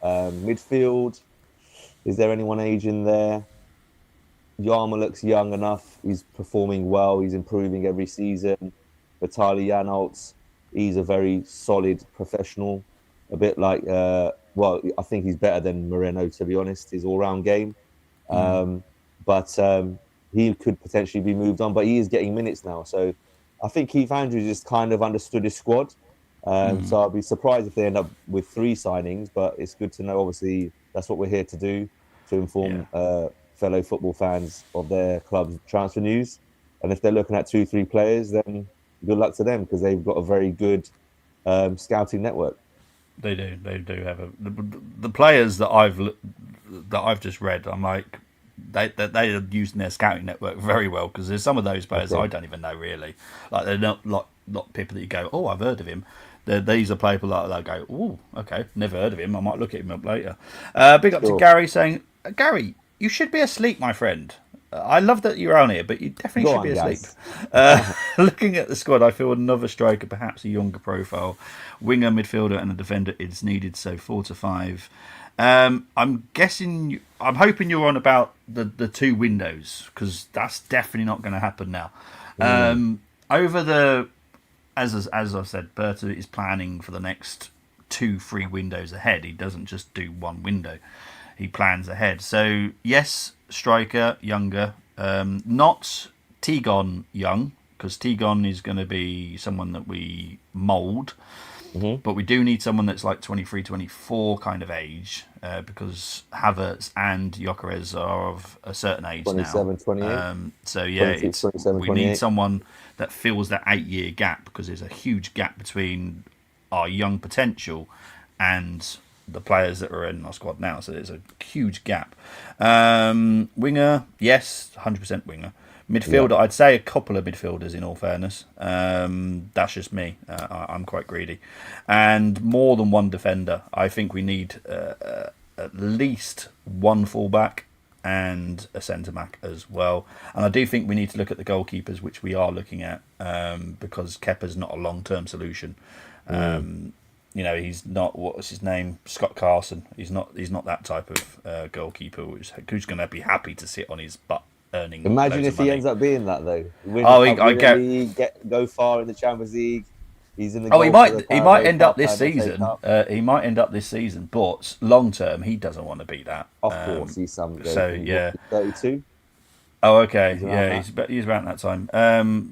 Midfield, is there anyone aging there? Yarma looks young enough. He's performing well. He's improving every season. Vitaly Janolts, he's a very solid professional. A bit like, well, I think he's better than Moreno, to be honest, his all round game. Um, but he could potentially be moved on, but he is getting minutes now. So I think Keith Andrews just kind of understood his squad. So I'd be surprised if they end up with 3 signings, but it's good to know, obviously, that's what we're here to do, to Yeah. inform fellow football fans of their club's transfer news. And if they're looking at 2, 3 players, then good luck to them because they've got a very good scouting network. They do. They do have the players that I've just read. I'm like, they are using their scouting network very well because there's some of those players I Okay. don't even know really. Like they're not people that you go, oh, I've heard of him. These are people that I go, oh, okay, never heard of him. I might look at him up later. Big up to Sure. Gary saying, Gary, you should be asleep, my friend. I love that you're on here, but you definitely Go should be on, asleep. guys. Looking at the squad, I feel another striker, perhaps a younger profile, winger, midfielder, and a defender is needed. So 4 to 5. I'm guessing. I'm hoping you're on about the 2 windows because that's definitely not going to happen now. Mm, Over the as I said, Berta is planning for the next 2, 3 windows ahead. He doesn't just do 1 window. He plans ahead. So yes, striker, younger, not Tigon young, because Tigon is going to be someone that we mould. mhm. But we do need someone that's like 23, 24 kind of age, because Havertz and Gyökeres are of a certain age now. 27, 28, So yeah, 26, 27, we need 28. someone that fills that 8 year gap because there's a huge gap between our young potential and the players that are in our squad now. So there's a huge gap. Winger, yes, 100% winger. Midfielder, I'd say a couple of midfielders. In all fairness, that's just me. I'm quite greedy, and more than one defender. I think we need at least one fullback and a centre back as well. And I do think we need to look at the goalkeepers, which we are looking at, because Kepa's not a long-term solution. You know, he's not, what's his name, Scott Carson. He's not that type of goalkeeper who's going to be happy to sit on his butt earning. Imagine loads if of money. he ends up being that though. Go far in the Champions League. He's in the. Oh, he might end up this season. He might end up this season, but long term, he doesn't want to be that. Of course, he's some. So yeah, 32. Oh, okay. Yeah, he's around that time.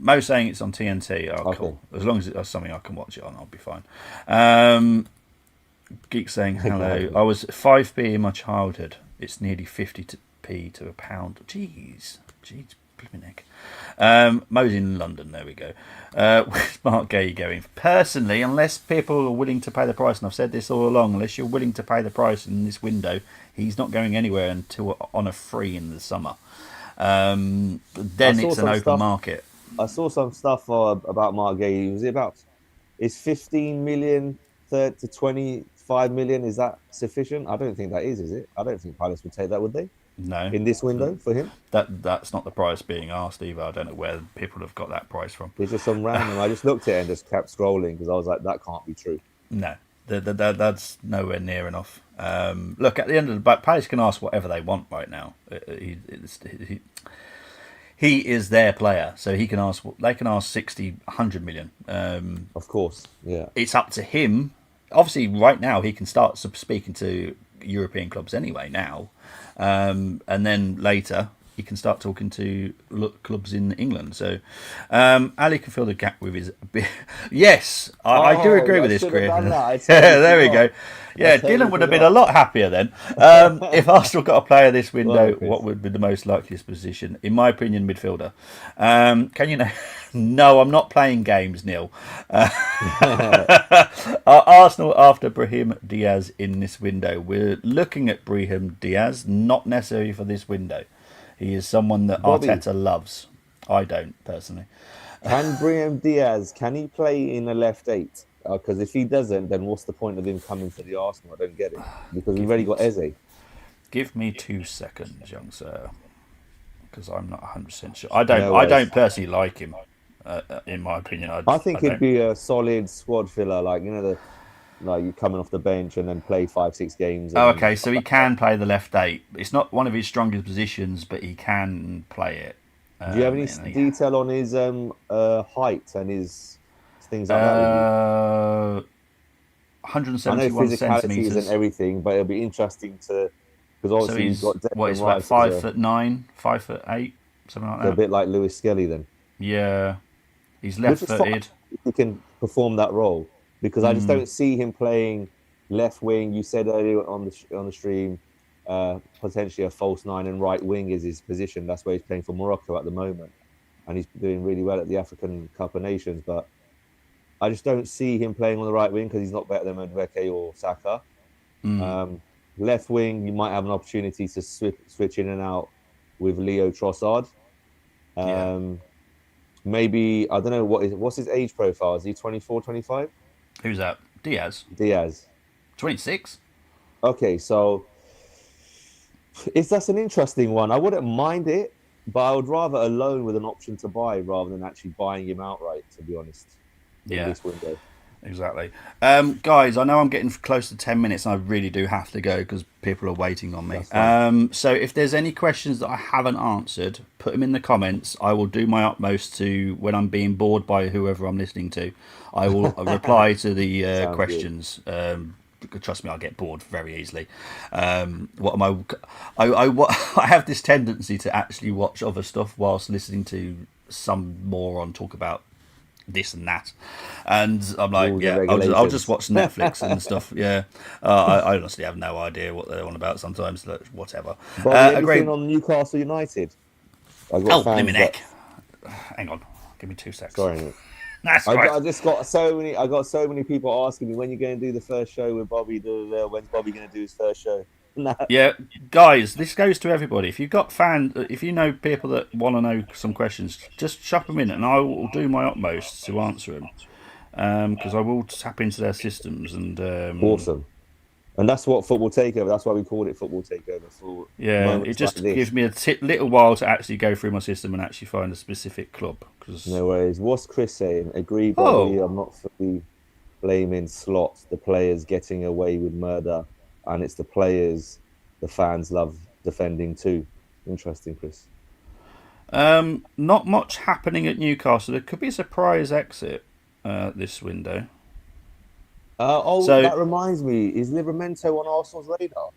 Mo's saying it's on TNT. Oh, Okay. cool. As long as it's something I can watch it on, I'll be fine. Geek saying hello. I was 5p in my childhood. It's nearly 50p to a pound. Jeez, blimey neck. Mo's in London. There we go. Where's Mark Gay going? Personally, unless people are willing to pay the price, and I've said this all along, unless you're willing to pay the price in this window, he's not going anywhere until on a free in the summer. Then it's an open market. I saw some stuff about Mark Gay. Is 15 million to 25 million? Is that sufficient? I don't think that is it? I don't think Palace would take that, would they? No. In this window for him? That's not the price being asked either. I don't know where people have got that price from. It's just some random. I just looked at it and just kept scrolling because I was like, that can't be true. No, that's nowhere near enough. Look, at the end of the day, Palace can ask whatever they want right now. He is their player, so he can ask. They can ask 60, 100 million. Of course, yeah. It's up to him. Obviously, right now he can start speaking to European clubs anyway. Now, and then later he can start talking to clubs in England. So Ali can fill the gap with his. Yes, I do agree with this, Chris. There we go. Yeah, Dylan would have been a lot happier then. If Arsenal got a player this window, what would be the most likeliest position? In my opinion, midfielder. Can you know? No, I'm not playing games, Neil. Arsenal after Brahim Diaz in this window. We're looking at Brahim Diaz, not necessarily for this window. He is someone that Bobby. Arteta loves. I don't, personally. Can Brahim Diaz, can he play in a left 8? Because if he doesn't, then what's the point of him coming to the Arsenal? I don't get it. Because we've already got Eze. Give me 2 seconds, young sir. Because I'm not 100% sure. I don't personally like him, in my opinion. I think he'd be a solid squad filler, like you coming off the bench and then play 5-6 games. Oh, okay, so he can play the left 8. It's not one of his strongest positions, but he can play it. Do you have any detail on his height and his things like that? 171 centimetres. Isn't everything, but it'll be interesting to, because obviously he's got depth. What is like 5'9", 5'8", something like that. A bit like Lewis Skelly then. Yeah, he's left-footed. He can perform that role because I just don't see him playing left wing. You said earlier on the stream, potentially a false 9 and right wing is his position. That's where he's playing for Morocco at the moment, and he's doing really well at the African Cup of Nations. But I just don't see him playing on the right wing because he's not better than Madueke or Saka. Left wing, you might have an opportunity to switch in and out with Leo Trossard. Maybe, I don't know, what's his age profile? Is he 24, 25? Who's that? Diaz. 26? Okay, so that's an interesting one. I wouldn't mind it, but I would rather a loan with an option to buy rather than actually buying him outright, to be honest. In this window. Exactly. Guys, I know I'm getting close to 10 minutes and I really do have to go because people are waiting on me. So if there's any questions that I haven't answered, put them in the comments. I will do my utmost to, when I'm being bored by whoever I'm listening to, I will reply to the questions. Trust me, I'll get bored very easily. I have this tendency to actually watch other stuff whilst listening to some moron talk about this and that, and I'm like, I'll just watch Netflix and stuff. I honestly have no idea what they're on about sometimes. Whatever. Anything on Newcastle United? Let me neck. Hang on, give me 2 seconds. Sorry. That's right. I just got so many. I got so many people asking me when you're going to do the first show with Bobby. When's Bobby going to do his first show? Nah. Yeah, guys, this goes to everybody. If you've got if you know people that want to know some questions, just chuck them in, and I will do my utmost to answer them. Because I will tap into their systems and Awesome. And that's what Football Takeover. That's why we called it Football Takeover for yeah, it moments just like this. gives me a little while to actually go through my system and actually find a specific club. Cause... No worries. What's Chris saying? Agree, Bobby. Oh, I'm not fully blaming slots. The players getting away with murder, and it's the players the fans love defending too. Interesting, Chris. not much happening at Newcastle. There could be a surprise exit this window. So That reminds me. Is Livramento on Arsenal's radar,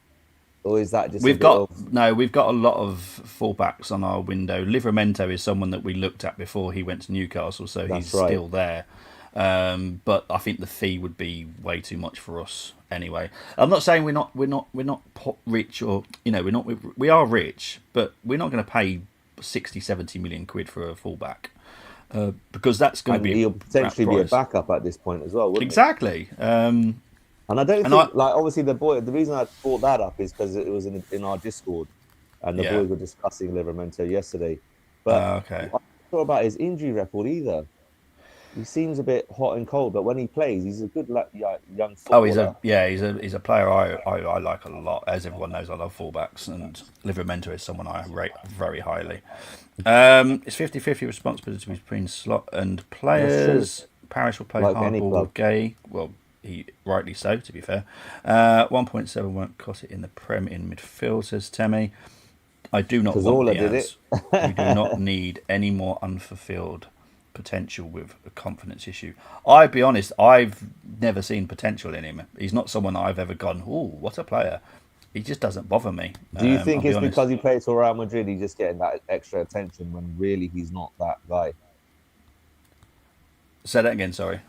or is that just we've got a lot of fullbacks on our window. Livramento is someone that we looked at before he went to Newcastle, so he's still there. But I think the fee would be way too much for us anyway. I'm not saying we're not rich, or we are rich, but we're not going to pay 60, 70 million quid for a fullback. Because that's going to be he'll potentially be a backup at this point as well. Exactly. And I don't think, obviously the reason I brought that up is because it was in our Discord, and the boys were discussing Livramento yesterday. But okay. I'm not sure about his injury record either. He seems a bit hot and cold, but when he plays, he's a good young footballer. He's a player I like a lot. As everyone knows, I love fullbacks, and Livramento is someone I rate very highly. It's 50-50 responsibility between slot and players. Parish will play hardball with Gay. Well, he rightly so, to be fair. 1.7 won't cost it in the Prem in midfield, says Temi. I do not want Diaz. We do not need any more unfulfilled potential with a confidence issue. I'll be honest, I've never seen potential in him. He's not someone that I've ever gone, oh, what a player. He just doesn't bother me. Do you think it's because he plays for Real Madrid, he's just getting that extra attention when really he's not that guy? Say that again, sorry.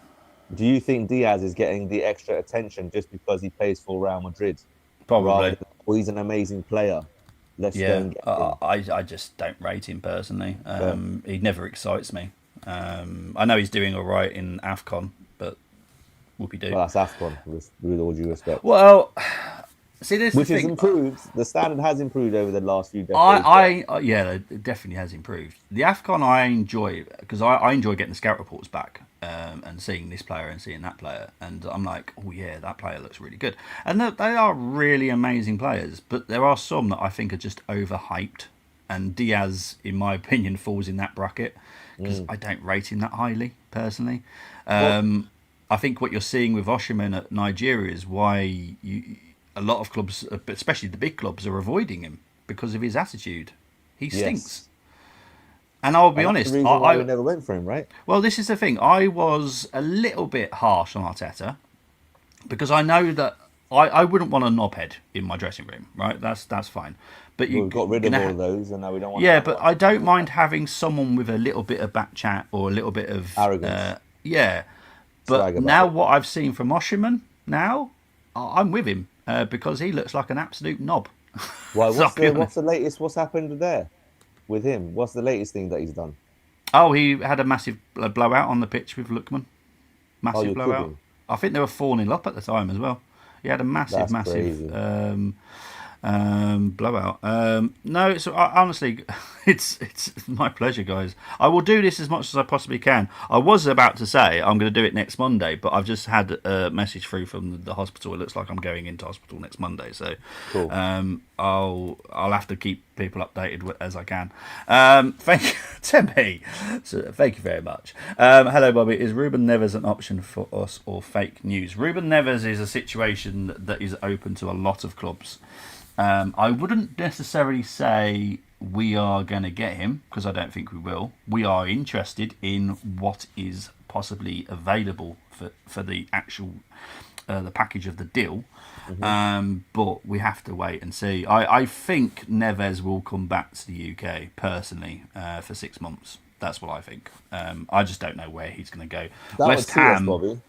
Do you think Diaz is getting the extra attention just because he plays for Real Madrid? Probably. Or he's an amazing player. Let's go and get him. I just don't rate him personally. He never excites me. I know he's doing all right in AFCON, but whoopie-doo. Well, that's AFCON, with all due respect. Well, see, this which has improved. The standard has improved over the last few decades. It definitely has improved. The AFCON I enjoy, because I enjoy getting the scout reports back and seeing this player and seeing that player, and I'm like, oh yeah, that player looks really good. And they are really amazing players, but there are some that I think are just overhyped, and Diaz, in my opinion, falls in that bracket. Because I don't rate him that highly, personally. I think what you're seeing with Osimhen at Nigeria is why a lot of clubs, especially the big clubs, are avoiding him because of his attitude. He stinks. Yes. And I'll be honest, the reason why we never went for him, right? Well, this is the thing. I was a little bit harsh on Arteta because I know that I wouldn't want a knobhead in my dressing room, right? That's fine. But we've got rid of all of those, and now we don't want. Yeah, but I don't mind having someone with a little bit of back chat or a little bit of arrogance. But now what I've seen from Osimhen, now I'm with him because he looks like an absolute knob. Why? What's the latest? What's happened there with him? What's the latest thing that he's done? Oh, he had a massive blowout on the pitch with Lookman. Massive blowout. Kidding. I think they were 4-0 up at the time as well. He had a massive blowout. No, it's honestly, it's my pleasure, guys. I will do this as much as I possibly can. I was about to say I'm going to do it next Monday, but I've just had a message through from the hospital. It looks like I'm going into hospital next Monday, so cool. I'll have to keep people updated as I can. Thank you, Timmy. So, thank you very much. Hello, Bobby. Is Ruben Neves an option for us or fake news? Ruben Neves is a situation that is open to a lot of clubs. I wouldn't necessarily say we are going to get him because I don't think we will. We are interested in what is possibly available for the actual the package of the deal. Mm-hmm. But we have to wait and see. I think Neves will come back to the UK personally for 6 months. That's what I think. I just don't know where he's going to go. That West Ham, Bobby.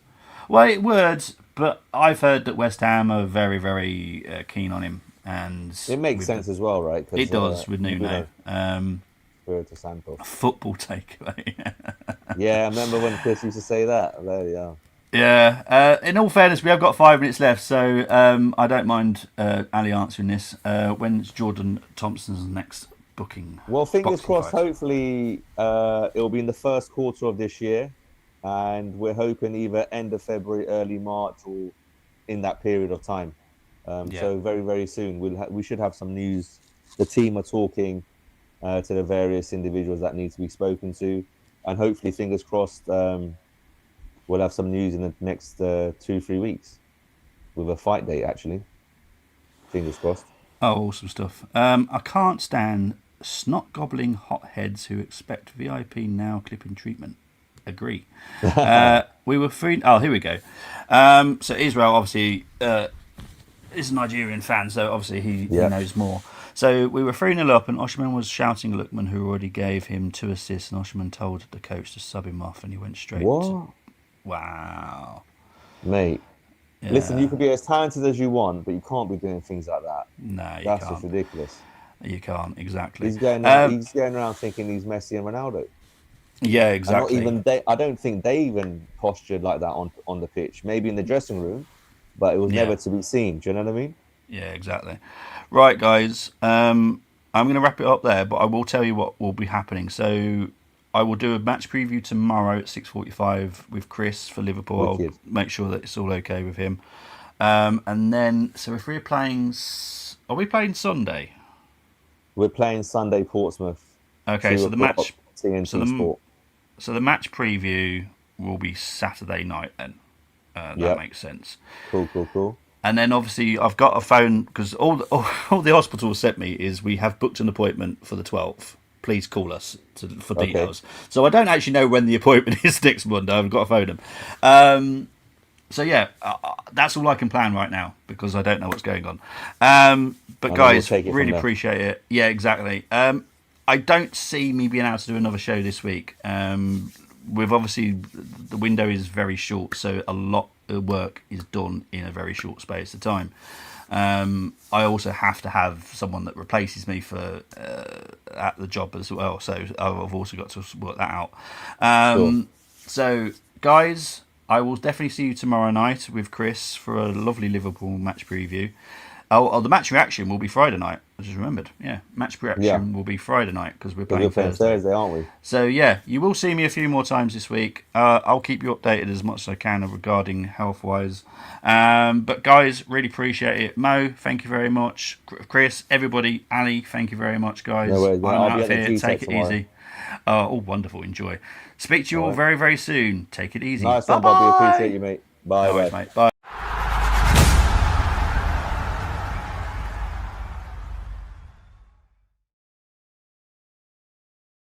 Well, it would, but I've heard that West Ham are very, very keen on him. And it makes sense as well, right? It does with Nuno. Football takeaway. Yeah, I remember when Chris used to say that. There you are. Yeah. In all fairness, we have got 5 minutes left, so I don't mind Ali answering this. When's Jordan Thompson's next booking? Well, fingers Boxing crossed. fight. Hopefully, it'll be in the first quarter of this year, and we're hoping either end of February, early March, or in that period of time. Yeah. So very, very soon we should have some news. The team are talking to the various individuals that need to be spoken to, and hopefully, fingers crossed, we'll have some news in the next 2-3 weeks with a fight date. Actually, fingers crossed. Oh, awesome stuff. I can't stand snot gobbling hotheads who expect VIP now clipping treatment. Agree. We were free. Oh, here we go. So Israel obviously is a Nigerian fan, so obviously he knows more. So we were 3-0 up, and Oshman was shouting at Lookman, who already gave him 2 assists, and Oshman told the coach to sub him off, and he went straight. What? Wow. Mate. Yeah. Listen, you can be as talented as you want, but you can't be doing things like that. No, you That's can't. just ridiculous. You can't, exactly. He's going around thinking he's Messi and Ronaldo. Yeah, exactly. And not even they. I don't think they even postured like that on the pitch. Maybe in the dressing room, but it was never to be seen. Do you know what I mean? Yeah, exactly. Right, guys. I'm going to wrap it up there, but I will tell you what will be happening. So I will do a match preview tomorrow at 6:45 with Chris for Liverpool. Wicked. I'll make sure that it's all okay with him. And then, so if we're playing, are we playing Sunday? We're playing Sunday Portsmouth. Okay, so the match, TNT Sport. So the match preview will be Saturday night then. That makes sense. Cool. And then obviously I've got a phone, because all the hospital sent me is we have booked an appointment for the 12th. Please call us for details. So I don't actually know when the appointment is next Monday. I've got to phone them. So yeah, that's all I can plan right now because I don't know what's going on. But guys, really appreciate it. Yeah, exactly. I don't see me being able to do another show this week. With obviously the window is very short, so a lot of work is done in a very short space of time. I also have to have someone that replaces me for at the job as well, so I've also got to work that out. So guys, I will definitely see you tomorrow night with Chris for a lovely Liverpool match preview. Oh, the match reaction will be Friday night. I just remembered. Yeah, match reaction will be Friday night because we're playing Thursday, aren't we? So yeah, you will see me a few more times this week. I'll keep you updated as much as I can regarding health-wise. But guys, really appreciate it. Mo, thank you very much. Chris, everybody, Ali, thank you very much, guys. No worries, I'm out of here. Take it easy. Oh, wonderful. Enjoy. Speak to you all very, very soon. Take it easy. Nice one, Bobby. Appreciate you, mate. Bye. No worries, mate. Bye.